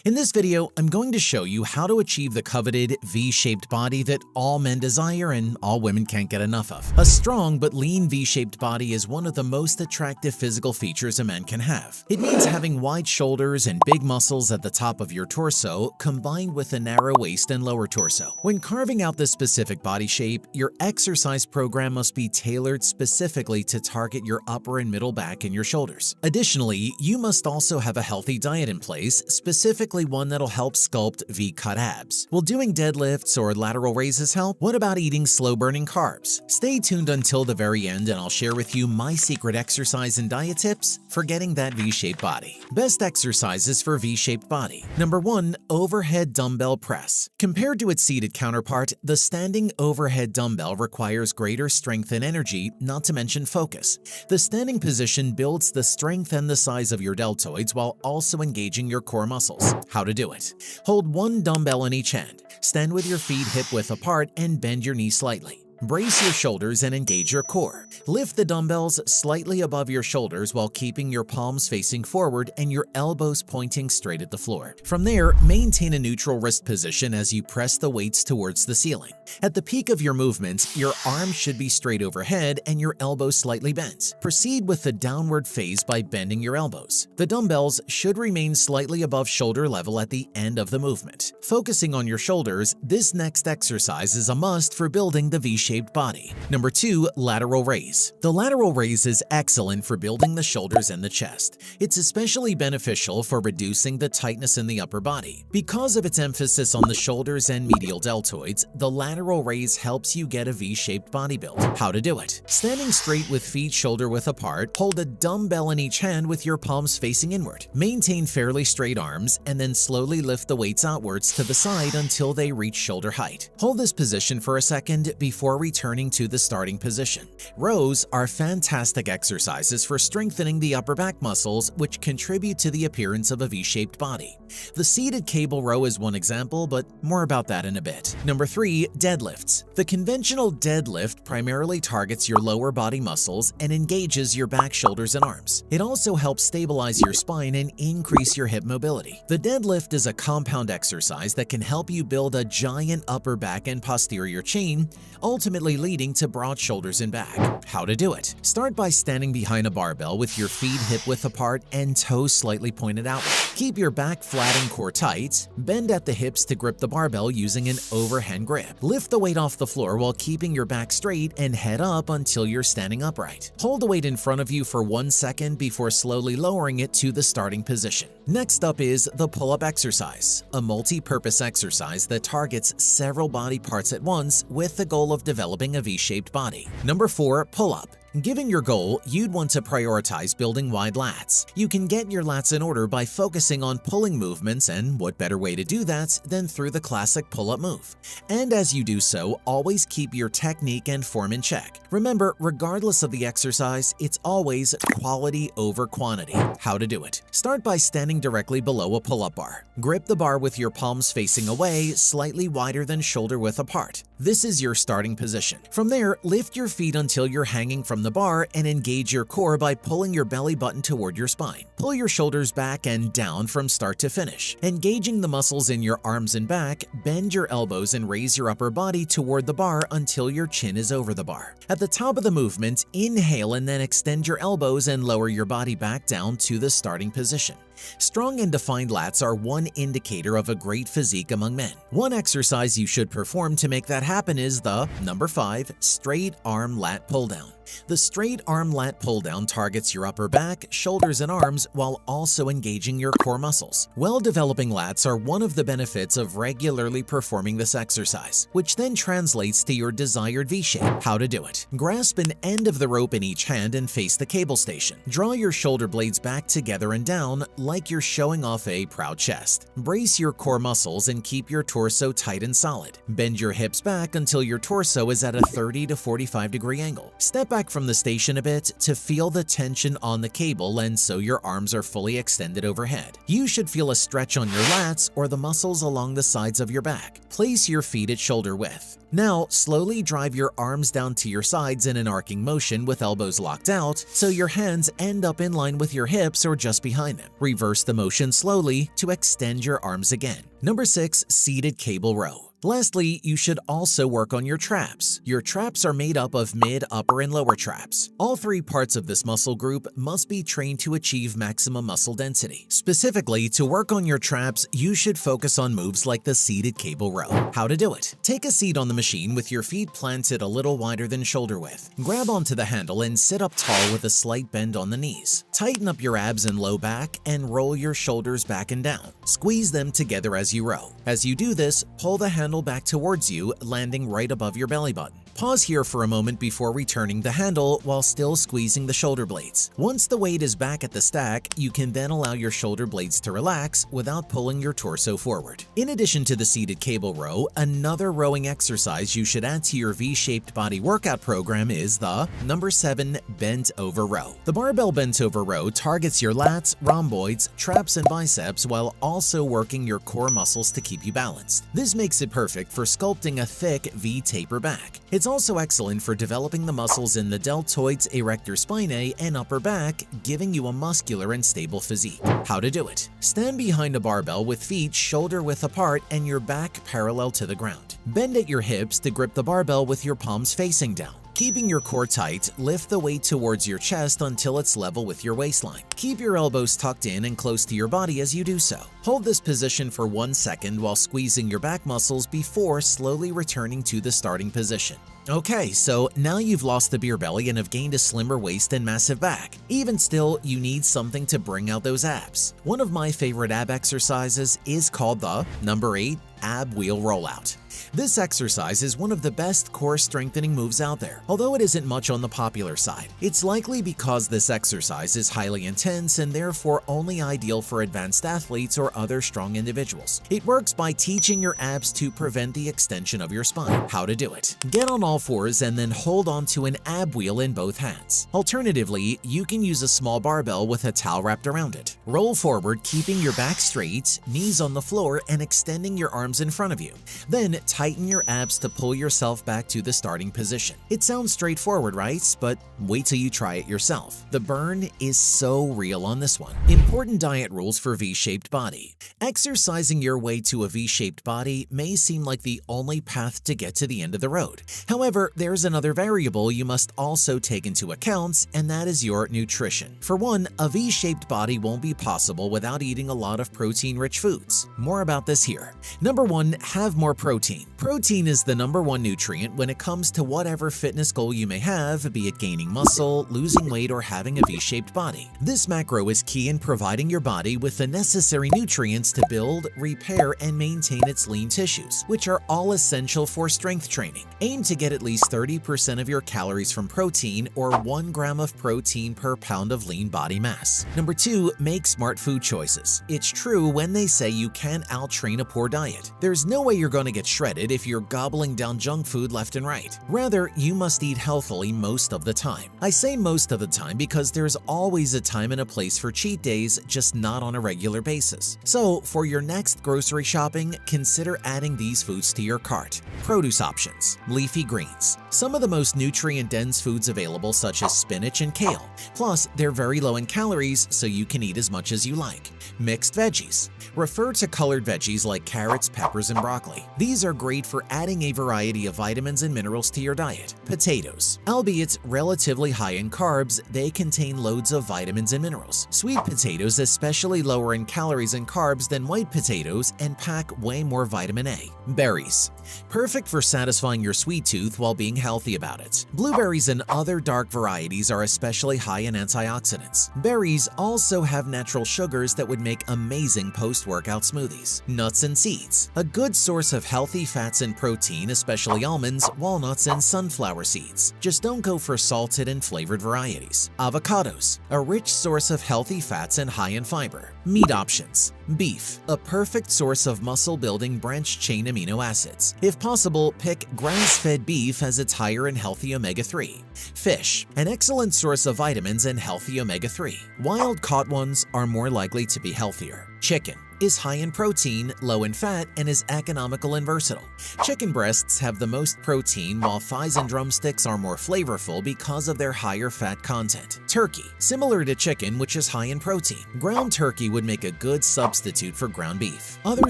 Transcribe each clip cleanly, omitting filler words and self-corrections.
In this video, I'm going to show you how to achieve the coveted V-shaped body that all men desire and all women can't get enough of. A strong but lean V-shaped body is one of the most attractive physical features a man can have. It means having wide shoulders and big muscles at the top of your torso, combined with a narrow waist and lower torso. When carving out this specific body shape, your exercise program must be tailored specifically to target your upper and middle back and your shoulders. Additionally, you must also have a healthy diet in place, specifically one that'll help sculpt V-cut abs. Will doing deadlifts or lateral raises help? What about eating slow-burning carbs? Stay tuned until the very end and I'll share with you my secret exercise and diet tips for getting that V-shaped body. Best exercises for V-shaped body. Number 1. Overhead dumbbell press. Compared to its seated counterpart, the standing overhead dumbbell requires greater strength and energy, not to mention focus. The standing position builds the strength and the size of your deltoids while also engaging your core muscles. How to do it. Hold one dumbbell in each hand. Stand with your feet hip-width apart and bend your knees slightly. Brace your shoulders and engage your core. Lift the dumbbells slightly above your shoulders while keeping your palms facing forward and your elbows pointing straight at the floor. From there, maintain a neutral wrist position as you press the weights towards the ceiling. At the peak of your movement, your arms should be straight overhead and your elbows slightly bent. Proceed with the downward phase by bending your elbows. The dumbbells should remain slightly above shoulder level at the end of the movement. Focusing on your shoulders, this next exercise is a must for building the V-shaped body. Number 2. Lateral raise. The lateral raise is excellent for building the shoulders and the chest. It's especially beneficial for reducing the tightness in the upper body. Because of its emphasis on the shoulders and medial deltoids, the lateral raise helps you get a V-shaped body build. How to do it. Standing straight with feet shoulder-width apart, hold a dumbbell in each hand with your palms facing inward. Maintain fairly straight arms and then slowly lift the weights outwards to the side until they reach shoulder height. Hold this position for a second before returning to the starting position. Rows are fantastic exercises for strengthening the upper back muscles, which contribute to the appearance of a V-shaped body. The seated cable row is one example, but more about that in a bit. Number 3. Deadlifts. The conventional deadlift primarily targets your lower body muscles and engages your back, shoulders, and arms. It also helps stabilize your spine and increase your hip mobility. The deadlift is a compound exercise that can help you build a giant upper back and posterior chain, ultimately leading to broad shoulders and back. How to do it. Start by standing behind a barbell with your feet hip-width apart and toes slightly pointed outward. Keep your back flat and core tight. Bend at the hips to grip the barbell using an overhand grip. Lift the weight off the floor while keeping your back straight and head up until you're standing upright. Hold the weight in front of you for 1 second before slowly lowering it to the starting position. Next up is the pull-up exercise, a multi-purpose exercise that targets several body parts at once with the goal of developing a V-shaped body. Number 4. Pull-up. Given your goal, you'd want to prioritize building wide lats. You can get your lats in order by focusing on pulling movements, and what better way to do that than through the classic pull-up move. And as you do so, always keep your technique and form in check. Remember, regardless of the exercise, it's always quality over quantity. How to do it. Start by standing directly below a pull-up bar. Grip the bar with your palms facing away, slightly wider than shoulder-width apart. This is your starting position. From there, lift your feet until you're hanging from the bar and engage your core by pulling your belly button toward your spine. Pull your shoulders back and down from start to finish. Engaging the muscles in your arms and back, bend your elbows and raise your upper body toward the bar until your chin is over the bar. At the top of the movement, inhale and then extend your elbows and lower your body back down to the starting position. Strong and defined lats are one indicator of a great physique among men. One exercise you should perform to make that happen is the number 5 straight arm lat pull down. The straight arm lat pull down targets your upper back, shoulders, and arms while also engaging your core muscles. Well-developing lats are one of the benefits of regularly performing this exercise, which then translates to your desired V-shape. How to do it. Grasp an end of the rope in each hand and face the cable station. Draw your shoulder blades back together and down like you're showing off a proud chest. Brace your core muscles and keep your torso tight and solid. Bend your hips back until your torso is at a 30 to 45 degree angle. Step back from the station a bit to feel the tension on the cable and so your arms are fully extended overhead. You should feel a stretch on your lats or the muscles along the sides of your back. Place your feet at shoulder width. Now, slowly drive your arms down to your sides in an arcing motion with elbows locked out so your hands end up in line with your hips or just behind them. Reverse the motion slowly to extend your arms again. Number 6. Seated cable row. Lastly, you should also work on your traps. Your traps are made up of mid, upper, and lower traps. All three parts of this muscle group must be trained to achieve maximum muscle density. Specifically, to work on your traps, you should focus on moves like the seated cable row. How to do it? Take a seat on the machine with your feet planted a little wider than shoulder width. Grab onto the handle and sit up tall with a slight bend on the knees. Tighten up your abs and low back and roll your shoulders back and down. Squeeze them together as you row. As you do this, pull the handle back towards you, landing right above your belly button. Pause here for a moment before returning the handle while still squeezing the shoulder blades. Once the weight is back at the stack, you can then allow your shoulder blades to relax without pulling your torso forward. In addition to the seated cable row, another rowing exercise you should add to your V-shaped body workout program is the number 7 bent over row. The barbell bent over row targets your lats, rhomboids, traps, and biceps while also working your core muscles to keep you balanced. This makes it perfect for sculpting a thick V taper back. It's also excellent for developing the muscles in the deltoids, erector spinae, and upper back, giving you a muscular and stable physique. How to do it? Stand behind a barbell with feet shoulder width apart and your back parallel to the ground. Bend at your hips to grip the barbell with your palms facing down. Keeping your core tight, lift the weight towards your chest until it's level with your waistline. Keep your elbows tucked in and close to your body as you do so. Hold this position for 1 second while squeezing your back muscles before slowly returning to the starting position. Okay, so now you've lost the beer belly and have gained a slimmer waist and massive back. Even still, you need something to bring out those abs. One of my favorite ab exercises is called the number 8 ab wheel rollout. This exercise is one of the best core strengthening moves out there, although it isn't much on the popular side. It's likely because this exercise is highly intense and therefore only ideal for advanced athletes or other strong individuals. It works by teaching your abs to prevent the extension of your spine. How to do it? Get on all fours and then hold on to an ab wheel in both hands. Alternatively, you can use a small barbell with a towel wrapped around it. Roll forward, keeping your back straight, knees on the floor, and extending your arms in front of you. Then tighten your abs to pull yourself back to the starting position. It sounds straightforward, right? But wait till you try it yourself. The burn is so real on this one. Important diet rules for V-shaped body. Exercising your way to a V-shaped body may seem like the only path to get to the end of the road. However, there's another variable you must also take into account, and that is your nutrition. For one, a V-shaped body won't be possible without eating a lot of protein-rich foods. More about this here. Number 1, have more protein. Protein is the number 1 nutrient when it comes to whatever fitness goal you may have, be it gaining muscle, losing weight, or having a V-shaped body. This macro is key in providing your body with the necessary nutrients to build, repair, and maintain its lean tissues, which are all essential for strength training. Aim to get at least 30% of your calories from protein, or 1 gram of protein per pound of lean body mass. Number 2, make smart food choices. It's true when they say you can't out-train a poor diet. There's no way you're going to get shredded if you're gobbling down junk food left and right. Rather, you must eat healthily most of the time. I say most of the time because there's always a time and a place for cheat days, just not on a regular basis. So, for your next grocery shopping, consider adding these foods to your cart. Produce options. Leafy greens. Some of the most nutrient-dense foods available, such as spinach and kale. Plus, they're very low in calories, so you can eat as much as you like. Mixed veggies. Refer to colored veggies like carrots, peppers, and broccoli. These are great for adding a variety of vitamins and minerals to your diet. Potatoes. Albeit relatively high in carbs, they contain loads of vitamins and minerals. Sweet potatoes, especially lower in calories and carbs than white potatoes, and pack way more vitamin A. Berries. Perfect for satisfying your sweet tooth while being healthy about it. Blueberries and other dark varieties are especially high in antioxidants. Berries also have natural sugars that would make amazing post-workout smoothies. Nuts and seeds. A good source of healthy fats and protein, especially almonds, walnuts, and sunflower seeds. Just don't go for salted and flavored varieties. Avocados. A rich source of healthy fats and high in fiber. Meat options. Beef. A perfect source of muscle-building branched-chain amino acids. If possible, pick grass-fed beef as it's higher in healthy omega-3. Fish. An excellent source of vitamins and healthy omega-3. Wild-caught ones are more likely to be healthier. Chicken. is high in protein, low in fat, and is economical and versatile. Chicken breasts have the most protein, while thighs and drumsticks are more flavorful because of their higher fat content. Turkey, similar to chicken, which is high in protein. Ground turkey would make a good substitute for ground beef. Other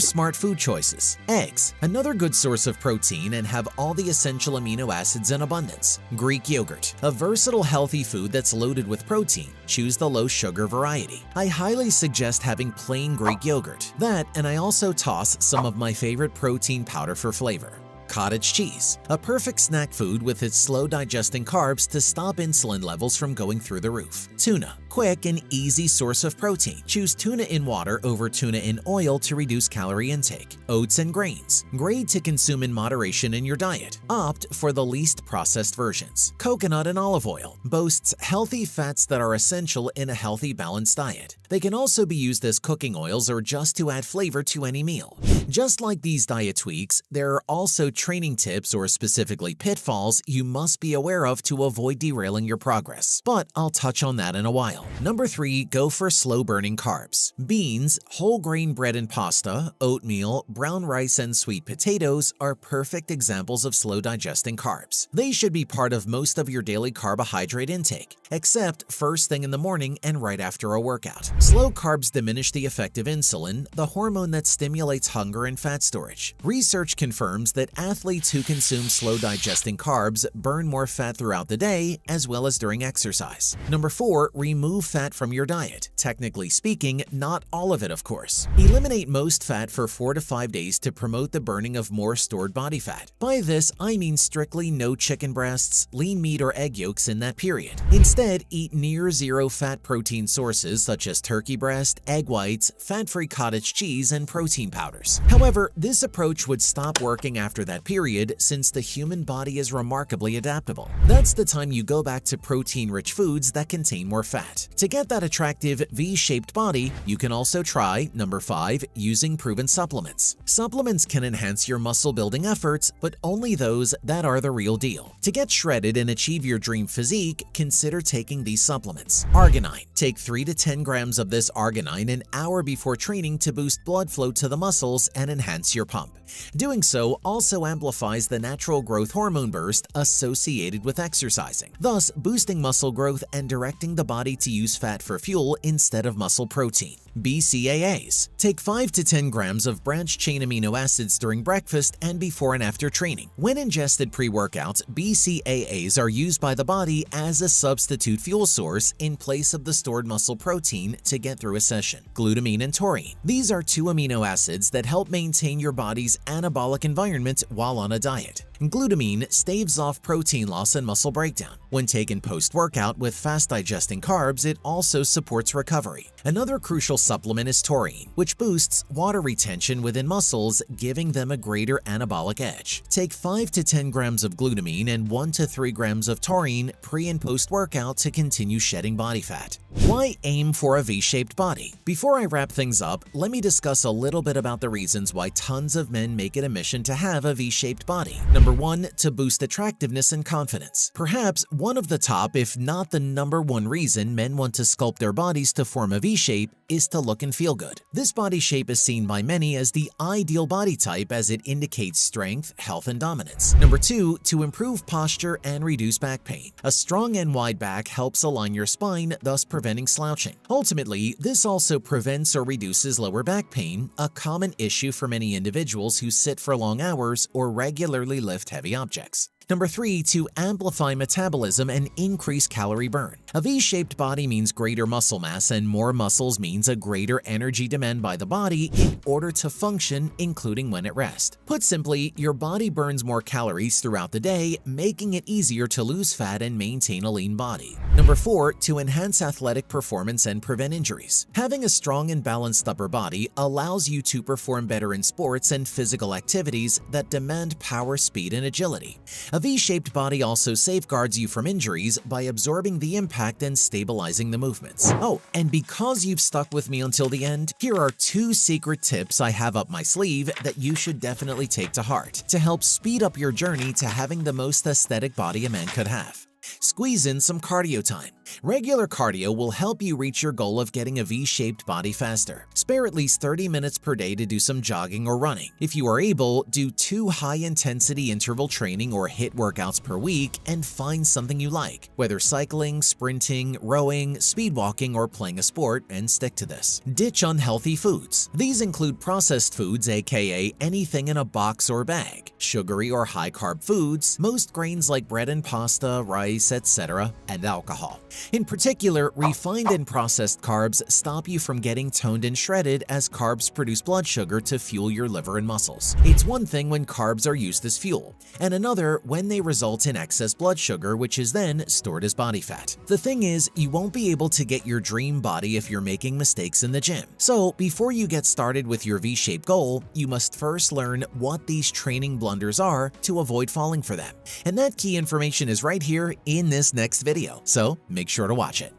smart food choices. Eggs, another good source of protein and have all the essential amino acids in abundance. Greek yogurt, a versatile healthy food that's loaded with protein. Choose the low sugar variety. I highly suggest having plain Greek yogurt. That, and I also toss some of my favorite protein powder for flavor. Cottage cheese, a perfect snack food with its slow digesting carbs to stop insulin levels from going through the roof. Tuna, quick and easy source of protein. Choose tuna in water over tuna in oil to reduce calorie intake. Oats and grains, great to consume in moderation in your diet. Opt for the least processed versions. Coconut and olive oil boasts healthy fats that are essential in a healthy balanced diet. They can also be used as cooking oils or just to add flavor to any meal. Just like these diet tweaks, there are also training tips or specifically pitfalls you must be aware of to avoid derailing your progress, but I'll touch on that in a while. Number 3, go for slow-burning carbs. Beans, whole grain bread and pasta, oatmeal, brown rice, and sweet potatoes are perfect examples of slow-digesting carbs. They should be part of most of your daily carbohydrate intake, except first thing in the morning and right after a workout. Slow carbs diminish the effect of insulin, the hormone that stimulates hunger and fat storage. Research confirms that athletes who consume slow-digesting carbs burn more fat throughout the day as well as during exercise. Number 4, remove fat from your diet. Technically speaking, not all of it, of course. Eliminate most fat for 4 to 5 days to promote the burning of more stored body fat. By this, I mean strictly no chicken breasts, lean meat, or egg yolks in that period. Instead, eat near-zero fat protein sources such as turkey breast, egg whites, fat-free cottage cheese, and protein powders. However, this approach would stop working after that period since the human body is remarkably adaptable. That's the time you go back to protein-rich foods that contain more fat. To get that attractive V-shaped body, you can also try, number 5, using proven supplements. Supplements can enhance your muscle-building efforts, but only those that are the real deal. To get shredded and achieve your dream physique, consider taking these supplements. Arginine. Take 3 to 10 grams of this arginine an hour before training to boost blood flow to the muscles and enhance your pump. Doing so also amplifies the natural growth hormone burst associated with exercising, thus boosting muscle growth and directing the body to use fat for fuel instead of muscle protein. BCAAs. Take 5 to 10 grams of branched-chain amino acids during breakfast and before and after training. When ingested pre-workouts, BCAAs are used by the body as a substitute fuel source in place of the stored muscle protein to get through a session. Glutamine and taurine. These are 2 amino acids that help maintain your body's anabolic environment while on a diet. Glutamine staves off protein loss and muscle breakdown. When taken post-workout with fast-digesting carbs, it also supports recovery. Another crucial supplement is taurine, which boosts water retention within muscles, giving them a greater anabolic edge. Take 5 to 10 grams of glutamine and 1 to 3 grams of taurine pre- and post-workout to continue shedding body fat. Why aim for a V-shaped body? Before I wrap things up, let me discuss a little bit about the reasons why tons of men make it a mission to have a V-shaped body. Number 1, to boost attractiveness and confidence. Perhaps one of the top, if not the number 1 reason men want to sculpt their bodies to form a V-shape is to look and feel good. This body shape is seen by many as the ideal body type as it indicates strength, health, and dominance. Number 2, to improve posture and reduce back pain. A strong and wide back helps align your spine, thus preventing slouching. Ultimately, this also prevents or reduces lower back pain, a common issue for many individuals who sit for long hours or regularly lift heavy objects. Number 3, to amplify metabolism and increase calorie burn. A V-shaped body means greater muscle mass, and more muscles means a greater energy demand by the body in order to function, including when at rest. Put simply, your body burns more calories throughout the day, making it easier to lose fat and maintain a lean body. Number 4, to enhance athletic performance and prevent injuries. Having a strong and balanced upper body allows you to perform better in sports and physical activities that demand power, speed, and agility. A V-shaped body also safeguards you from injuries by absorbing the impact and stabilizing the movements. Oh, and because you've stuck with me until the end, here are 2 secret tips I have up my sleeve that you should definitely take to heart to help speed up your journey to having the most aesthetic body a man could have. Squeeze in some cardio time. Regular cardio will help you reach your goal of getting a V-shaped body faster. Spare at least 30 minutes per day to do some jogging or running. If you are able, do 2 high-intensity interval training or HIIT workouts per week and find something you like, whether cycling, sprinting, rowing, speed walking, or playing a sport, and stick to this. Ditch unhealthy foods. These include processed foods, aka anything in a box or bag, sugary or high-carb foods, most grains like bread and pasta, rice, etc., and alcohol. In particular, refined and processed carbs stop you from getting toned and shredded, as carbs produce blood sugar to fuel your liver and muscles. It's one thing when carbs are used as fuel, and another when they result in excess blood sugar, which is then stored as body fat. The thing is, you won't be able to get your dream body if you're making mistakes in the gym. So before you get started with your V-shaped goal, you must first learn what these training blunders are to avoid falling for them. And that key information is right here in this next video, so make sure to watch it.